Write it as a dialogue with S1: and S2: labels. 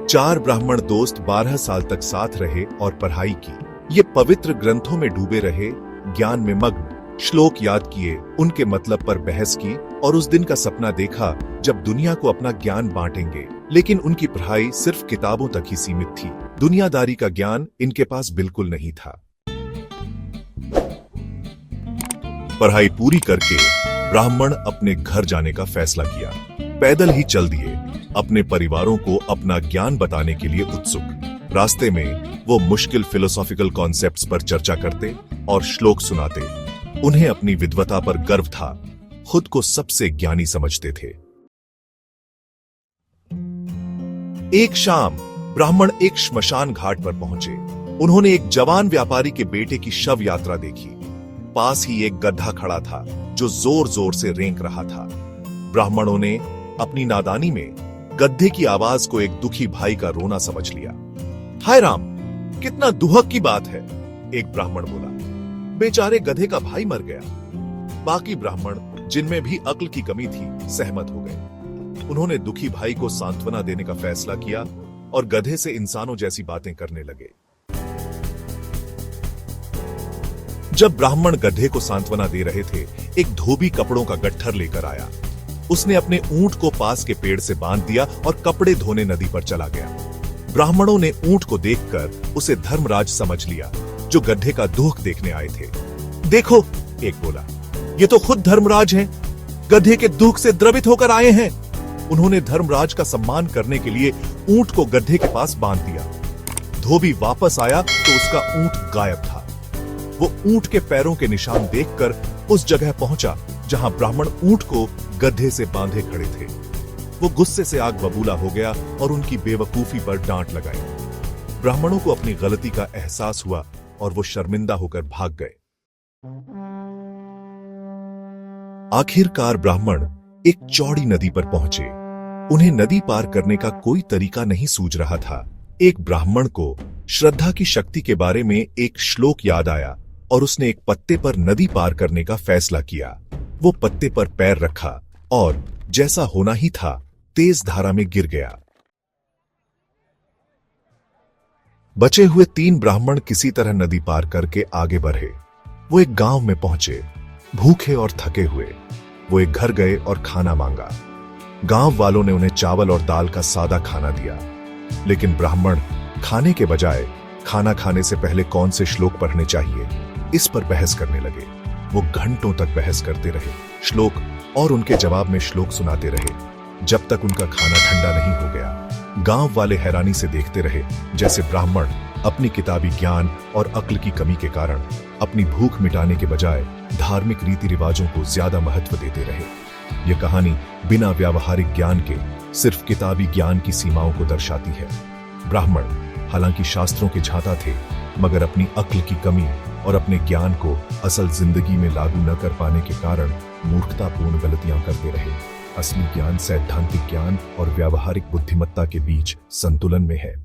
S1: चार ब्राह्मण दोस्त 12 साल तक साथ रहे और पढ़ाई की। ये पवित्र ग्रंथों में डूबे रहे, ज्ञान में मग्न, श्लोक याद किए, उनके मतलब पर बहस की और उस दिन का सपना देखा जब दुनिया को अपना ज्ञान बांटेंगे। लेकिन उनकी पढ़ाई सिर्फ किताबों तक ही सीमित थी। दुनियादारी का ज्ञान इनके पास बिल्कुल नहीं था। पढ़ाई पूरी करके ब्राह्मण अपने घर जाने का फैसला किया। पैदल ही चल दिए, अपने परिवारों को अपना ज्ञान बताने के लिए उत्सुक। रास्ते में वो मुश्किल फिलोसॉफिकल कॉन्सेप्ट्स पर चर्चा करते और श्लोक सुनाते। उन्हें अपनी विद्वता पर गर्व था, खुद को सबसे ज्ञानी समझते थे। एक शाम ब्राह्मण एक श्मशान घाट पर पहुंचे। उन्होंने एक जवान व्यापारी के बेटे की शव यात्रा देखी। पास ही एक गधा खड़ा था जो जोर जोर से रेंक रहा था। ब्राह्मणों ने अपनी नादानी में गधे की आवाज को एक दुखी भाई का रोना समझ लिया। हाय राम, कितना दुहक की बात है, एक ब्राह्मण बोला। बेचारे गधे का भाई मर गया। बाकी ब्राह्मण, जिनमें भी अक्ल की कमी थी, सहमत हो गए। उन्होंने दुखी भाई को सांत्वना देने का फैसला किया और गधे से इंसानों जैसी बातें करने लगे। जब ब्राह्मण गधे को सांत्वना दे रहे थे, एक धोबी कपड़ों का गट्ठर लेकर आया। उसने अपने ऊंट को पास के पेड़ से बांध दिया और कपड़े धोने नदी पर चला गया। ब्राह्मणों ने ऊंट को देखकर उसे धर्मराज समझ लिया, जो गड्ढे का दुख देखने आए थे। देखो, एक बोला, ये तो खुद धर्मराज हैं, गधे के दुख से द्रवित होकर आए हैं। उन्होंने धर्मराज का सम्मान करने के लिए ऊंट को गड्ढे के पास बांध दिया। धोबी वापस आया तो उसका ऊंट गायब था। वो ऊंट के पैरों के निशान देखकर उस जगह पहुंचा जहां ब्राह्मण ऊंट को गड्ढे से बांधे खड़े थे। वो गुस्से से आग बबूला हो गया और उनकी बेवकूफी पर डांट लगाई। ब्राह्मणों को अपनी गलती का एहसास हुआ और वो शर्मिंदा होकर भाग गए। आखिरकार ब्राह्मण एक चौड़ी नदी पर पहुंचे। उन्हें नदी पार करने का कोई तरीका नहीं सूझ रहा था। एक ब्राह्मण को श्रद्धा की शक्ति के बारे में एक श्लोक याद आया और उसने एक पत्ते पर नदी पार करने का फैसला किया। वो पत्ते पर पैर रखा और जैसा होना ही था, तेज धारा में गिर गया। बचे हुए 3 ब्राह्मण किसी तरह नदी पार करके आगे बढ़े। वो एक गांव में पहुंचे, भूखे और थके हुए। वो एक घर गए और खाना मांगा। गांव वालों ने उन्हें चावल और दाल का सादा खाना दिया। लेकिन ब्राह्मण खाने के बजाय खाना खाने से पहले कौन से श्लोक पढ़ने चाहिए, इस पर बहस करने लगे। वो घंटों तक बहस करते रहे, श्लोक और उनके जवाब में श्लोक सुनाते रहे, जब तक उनका खाना ठंडा नहीं हो गया। गांव वाले हैरानी से देखते रहे, जैसे ब्राह्मण अपनी किताबी ज्ञान और अक्ल की कमी के कारण अपनी भूख मिटाने के बजाय धार्मिक रीति रिवाजों को ज्यादा महत्व देते रहे। यह कहानी बिना व्यावहारिक ज्ञान के सिर्फ किताबी ज्ञान की सीमाओं को दर्शाती है। ब्राह्मण हालांकि शास्त्रों के झांता थे, मगर अपनी अक्ल की कमी और अपने ज्ञान को असल जिंदगी में लागू न कर पाने के कारण मूर्खतापूर्ण गलतियां करते रहे। असली ज्ञान सैद्धांतिक ज्ञान और व्यावहारिक बुद्धिमत्ता के बीच संतुलन में है।